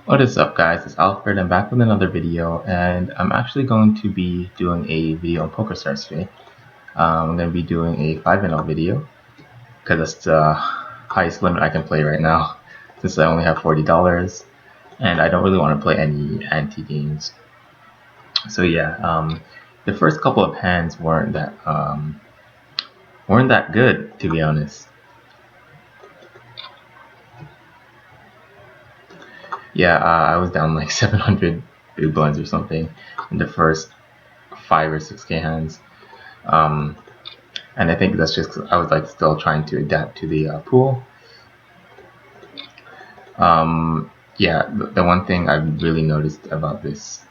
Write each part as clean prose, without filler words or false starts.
What is up, guys? It's Alfred. I'm back with another video, and I'm actually going to be doing a video on Pokerstars today. I'm going to be doing a 5-0 video because that's the highest limit I can play right now, since I only have $40 and I don't really want to play any anti games. So yeah, the first couple of hands weren't that good, to be honest. Yeah, I was down like 700 big blinds or something in the first 5 or 6K hands. And I think that's just 'cause I was like still trying to adapt to the pool. Yeah, the one thing I've really noticed about this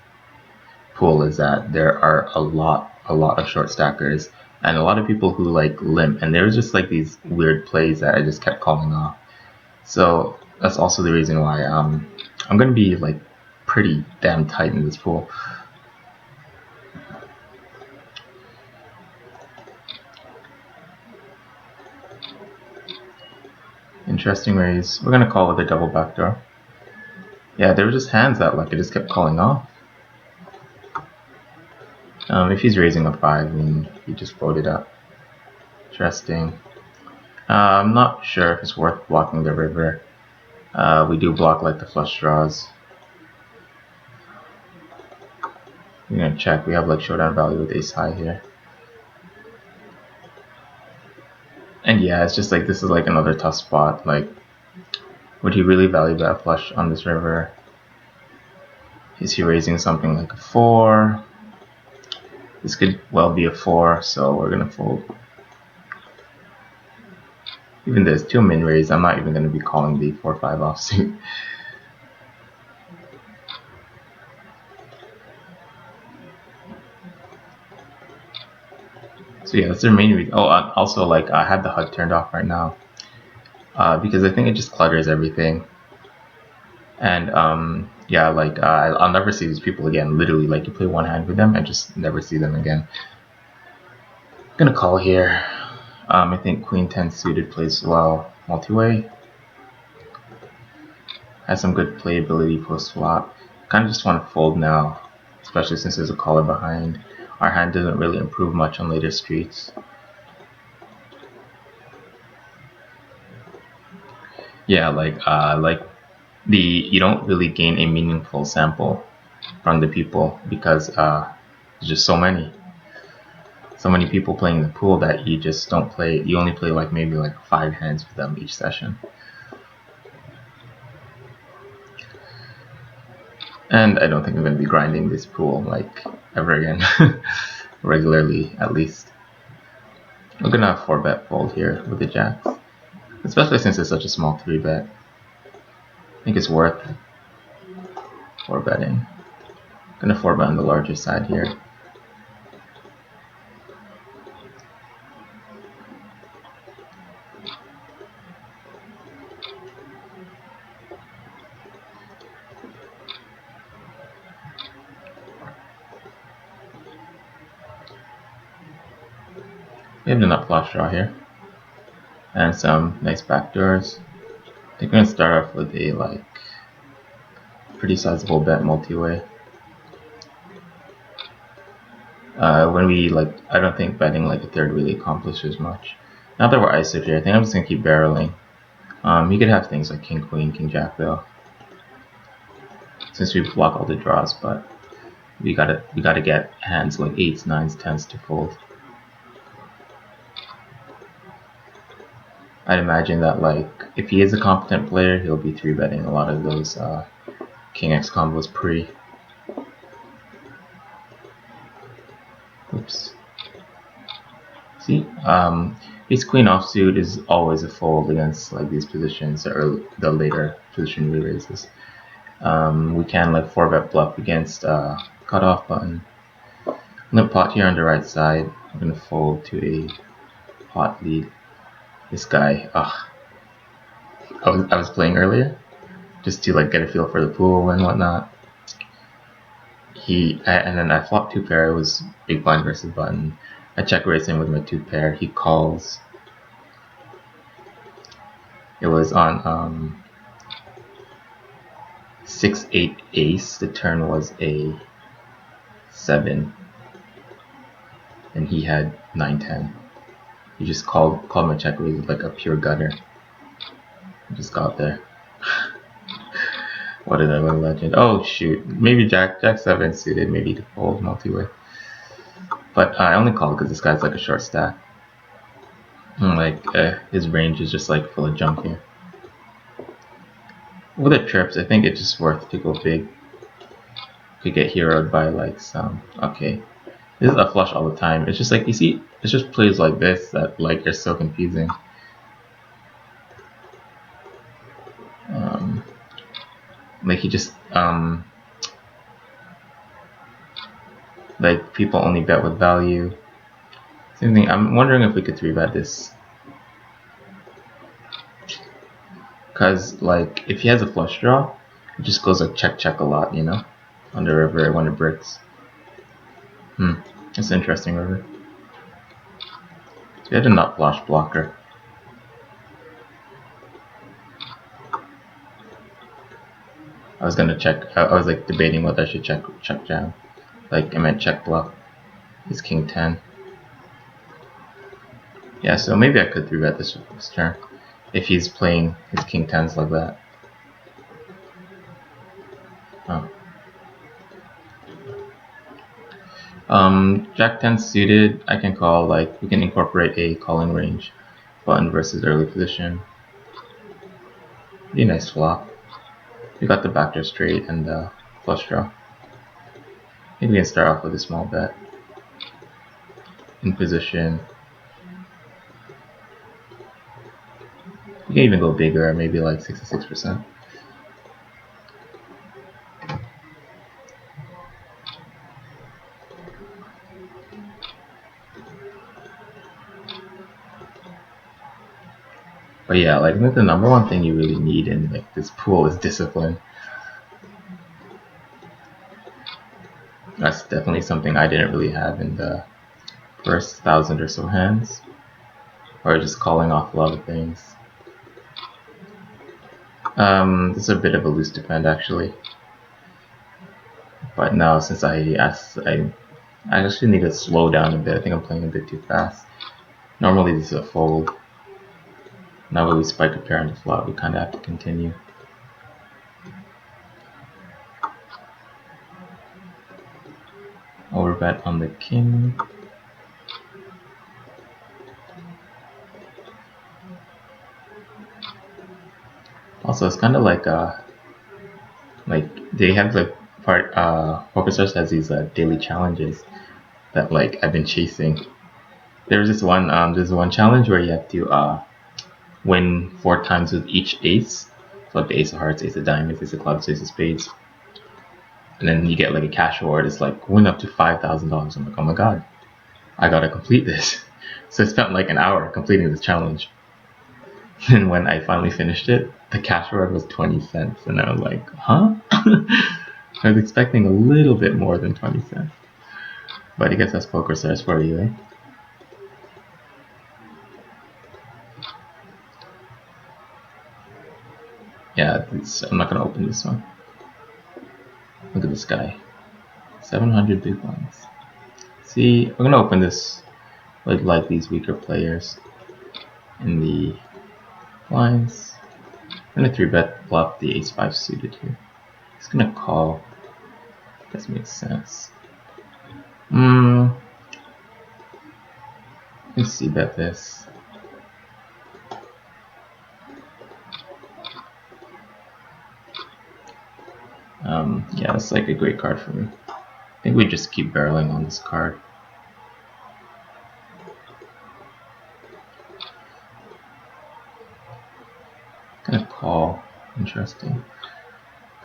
pool is that there are a lot of short stackers and a lot of people who like limp, and there was just like these weird plays that I just kept calling off. So that's also the reason why I'm gonna be like pretty damn tight in this pool. Interesting raise. We're gonna call it a double backdoor. Yeah, there were just hands that like I just kept calling off. If he's raising a 5, I mean, he just folded up. Interesting. I'm not sure if it's worth blocking the river. We do block like the flush draws. We're gonna check. We have like showdown value with ace high here. And yeah, it's just like this is like another tough spot. Like, would he really value bet flush on this river? Is he raising something like a 4? This could well be a 4, so we're gonna fold. Even there's 2 min raise, I'm not even gonna be calling the 4-5 offsuit. So yeah, that's their main reason. Oh, also like I have the HUD turned off right now because I think it just clutters everything. And yeah, like I'll never see these people again. Literally, like you play one hand with them and just never see them again. I'm gonna call here. I think Queen 10 suited plays well multi-way. Has some good playability post flop. Kind of just want to fold now, especially since there's a caller behind. Our hand doesn't really improve much on later streets. Yeah, like you don't really gain a meaningful sample from the people because there's just so many people playing the pool that you just don't play. You only play like maybe like 5 hands with them each session. And I don't think I'm going to be grinding this pool like ever again, regularly at least. We're going to have 4-bet fold here with the jacks, especially since it's such a small 3-bet. I think it's worth 4-betting. Going to 4-bet on the larger side here. We have enough flush draw here. And some nice backdoors. I think we're going to start off with a like pretty sizable bet multi-way. When we like, I don't think betting like a third really accomplishes much. Now that we're ISO here, I think I'm just going to keep barreling. You could have things like King Queen, King Jack though, since we block all the draws, but we gotta get hands like 8s, 9s, 10s to fold. I'd imagine that like if he is a competent player, he'll be 3-betting a lot of those King X combos pre. Oops. See, ace queen offsuit is always a fold against like these positions or the later position re-raises. We can like 4-bet bluff against cutoff button. Limp pot here on the right side. I'm gonna fold to a pot lead. This guy, I was playing earlier just to like get a feel for the pool and whatnot. And then I flopped 2 pair. It was big blind versus button. I check raise him with my 2 pair. He calls. It was on 6-8 ace. The turn was a 7, and he had 9-10. He just called my check raise like a pure gutter. I just got there. What did I win legend? Oh shoot, maybe Jack 7 suited, maybe to fold multi-way. But I only called because this guy's like a short stack. Like his range is just like full of junk here. With the trips, I think it's just worth to go big. Could get heroed by like some. Okay, this is a flush all the time. It's just like, you see, it's just plays like this that like are so confusing. Like he just like people only bet with value. Same thing. I'm wondering if we could 3-bet this. Because, like, if he has a flush draw, it just goes like check a lot, you know? On the river when it bricks. That's an interesting river. So we had a nut flush blocker. I was gonna check. I was like debating whether I should check jam. Like I meant check bluff. He's king 10. Yeah, so maybe I could 3-bet this turn if he's playing his king 10s like that. Jack 10 suited, I can call, like, we can incorporate a calling range button versus early position. Pretty nice flop. We got the backdoor straight and the flush draw. I think we can start off with a small bet. In position. We can even go bigger, maybe like 66%. But yeah, like, I think the number one thing you really need in like this pool is discipline. That's definitely something I didn't really have in the first 1,000 or so hands, or just calling off a lot of things. This is a bit of a loose defend actually, but now since I actually need to slow down a bit. I think I'm playing a bit too fast. Normally this is a fold. Now that we spike a pair on the flop, we kind of have to continue. Overbet on the king. Also, it's kind of like they have the part. Pokerstars has these daily challenges that like I've been chasing. There's this one. There's one challenge where you have to win 4 times with each ace. So like the ace of hearts, ace of diamonds, ace of clubs, ace of spades, and then you get like a cash reward. It's like win up to $5,000. I'm like, oh my god, I gotta complete this. So I spent like an hour completing this challenge. And when I finally finished it, the cash reward was 20 cents. And I was like, huh? I was expecting a little bit more than 20 cents. But I guess that's Pokerstars for you, eh? Yeah, I'm not going to open this one. Look at this guy. 700 big blinds. See, we're going to open this with like these weaker players in the blinds. I'm going to 3-bet flop the ace-5 suited here. He's going to call. This makes sense. Let's see bet this. Yeah, that's like a great card for me. I think we just keep barreling on this card. Gonna call. Interesting.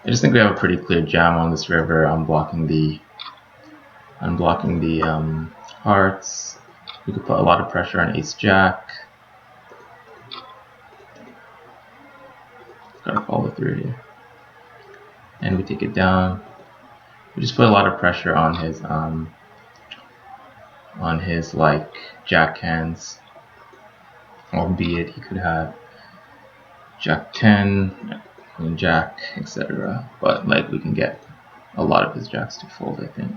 I just think we have a pretty clear jam on this river. I'm blocking the hearts. We could put a lot of pressure on ace jack. Gotta follow through here. And we take it down. We just put a lot of pressure on his like jack hands. Albeit he could have jack 10, queen jack, etc. But like we can get a lot of his jacks to fold, I think.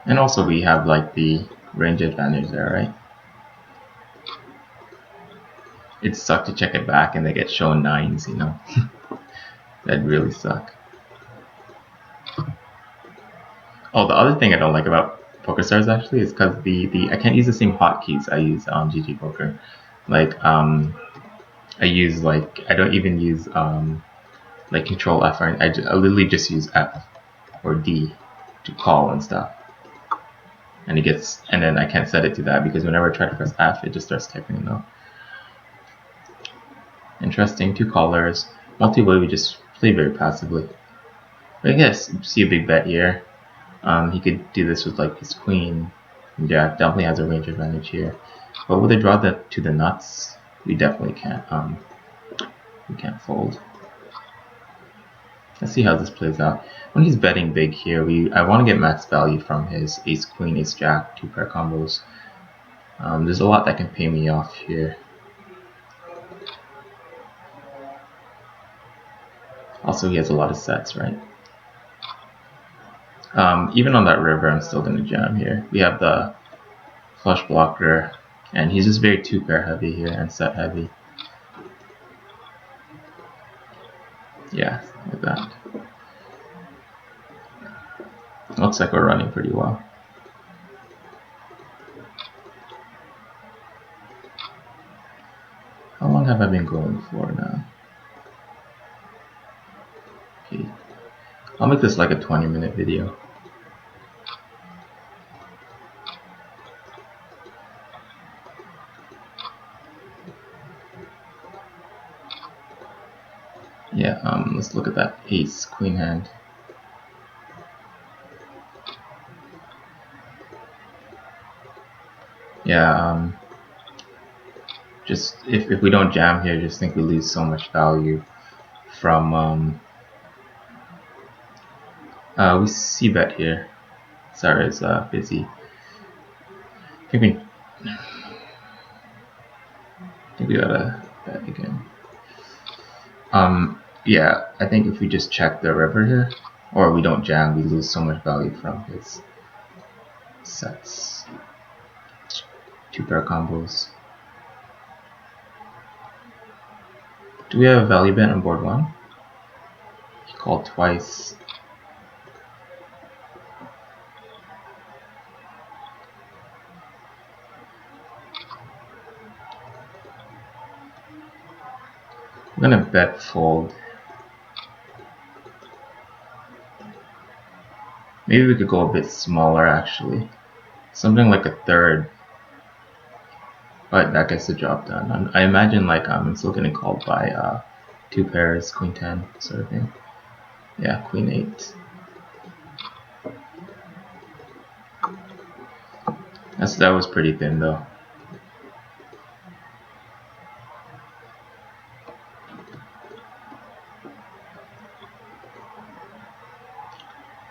And also we have like the range advantage there, right? It sucked to check it back and they get shown nines, you know. That'd really suck. Oh, the other thing I don't like about Pokerstars actually is because I can't use the same hotkeys I use on GG Poker. Like I use like I don't even use like Control F, or I literally just use F or D to call and stuff. And it gets, and then I can't set it to that because whenever I try to press F, it just starts typing though. Interesting, two callers. Multi-way we just play very passively. But I guess see a big bet here. He could do this with like his queen. Jack definitely has a range advantage here. But with a draw to the nuts, we definitely can't fold. Let's see how this plays out. When he's betting big here, I want to get max value from his ace queen, ace jack, two pair combos. There's a lot that can pay me off here. Also, he has a lot of sets, right? Even on that river, I'm still going to jam here. We have the flush blocker, and he's just very two pair heavy here and set heavy. Yeah, like that. Looks like we're running pretty well. How long have I been going for now? Okay, I'll make this like a 20-minute video. Yeah, let's look at that ace queen hand. Yeah, just if we don't jam here, just think we lose so much value from we see bet here. Sorry, it's busy. I think we gotta bet again. Yeah, I think if we just check the river here, or we don't jam, we lose so much value from his sets. Two pair combos. Do we have a value bet on board one? He called twice. I'm gonna bet fold. Maybe we could go a bit smaller actually. Something like a third. But that gets the job done. I imagine like I'm still getting called by two pairs, queen 10 sort of thing. Yeah, queen 8. That was pretty thin though.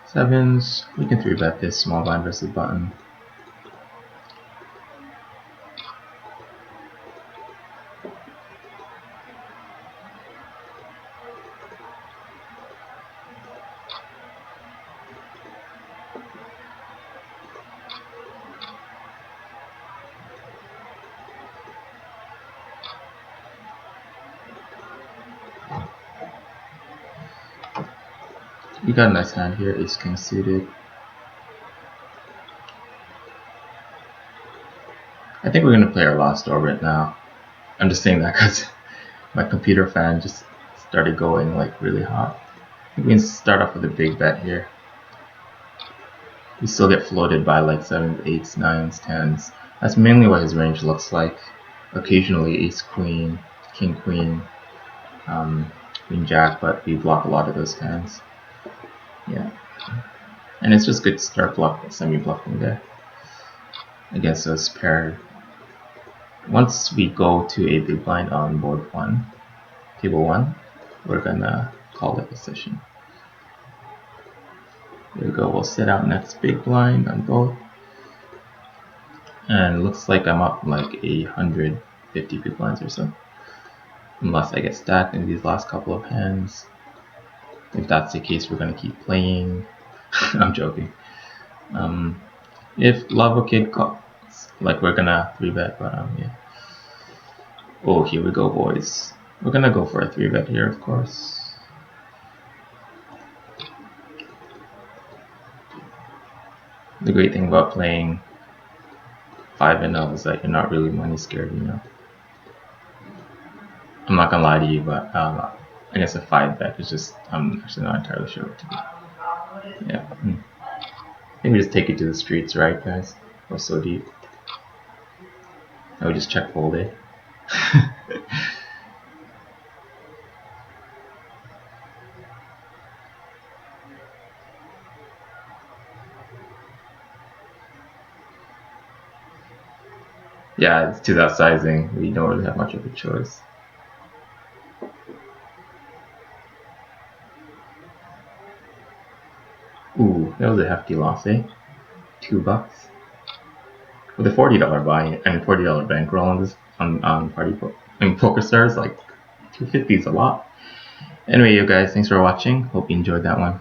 Sevens, we can 3-bet this small blind versus button. We got a nice hand here, ace king suited. I think we're gonna play our last orbit now. I'm just saying that because my computer fan just started going like really hot. I think we can start off with a big bet here. We still get floated by like 7s, 8s, 9s, 10s. That's mainly what his range looks like. Occasionally ace queen, king queen, queen jack, but we block a lot of those hands. Yeah, and it's just good to start semi-bluffing there against those paired. Once we go to a big blind on board 1, table 1, we're gonna call it a session. There we go. We'll sit out next big blind on both. And it looks like I'm up like 150 big blinds or so. Unless I get stacked in these last couple of hands. If that's the case, we're gonna keep playing. I'm joking. If Lava Kid calls, like we're gonna 3-bet, but yeah. Oh, here we go, boys. We're gonna go for a 3-bet here, of course. The great thing about playing 5-0 is that you're not really money scared, you know. I'm not gonna lie to you, but I guess a 5-bet is just, I'm actually not entirely sure what to do. Yeah. I think we just take it to the streets, right, guys? We're so deep. I would just check fold it. Yeah, it's to that sizing. We don't really have much of a choice. Ooh, that was a hefty loss, eh? $2 with a $40 buy and $40 bankroll on this on Pokerstars. Like $250 is a lot. Anyway, you guys, thanks for watching. Hope you enjoyed that one.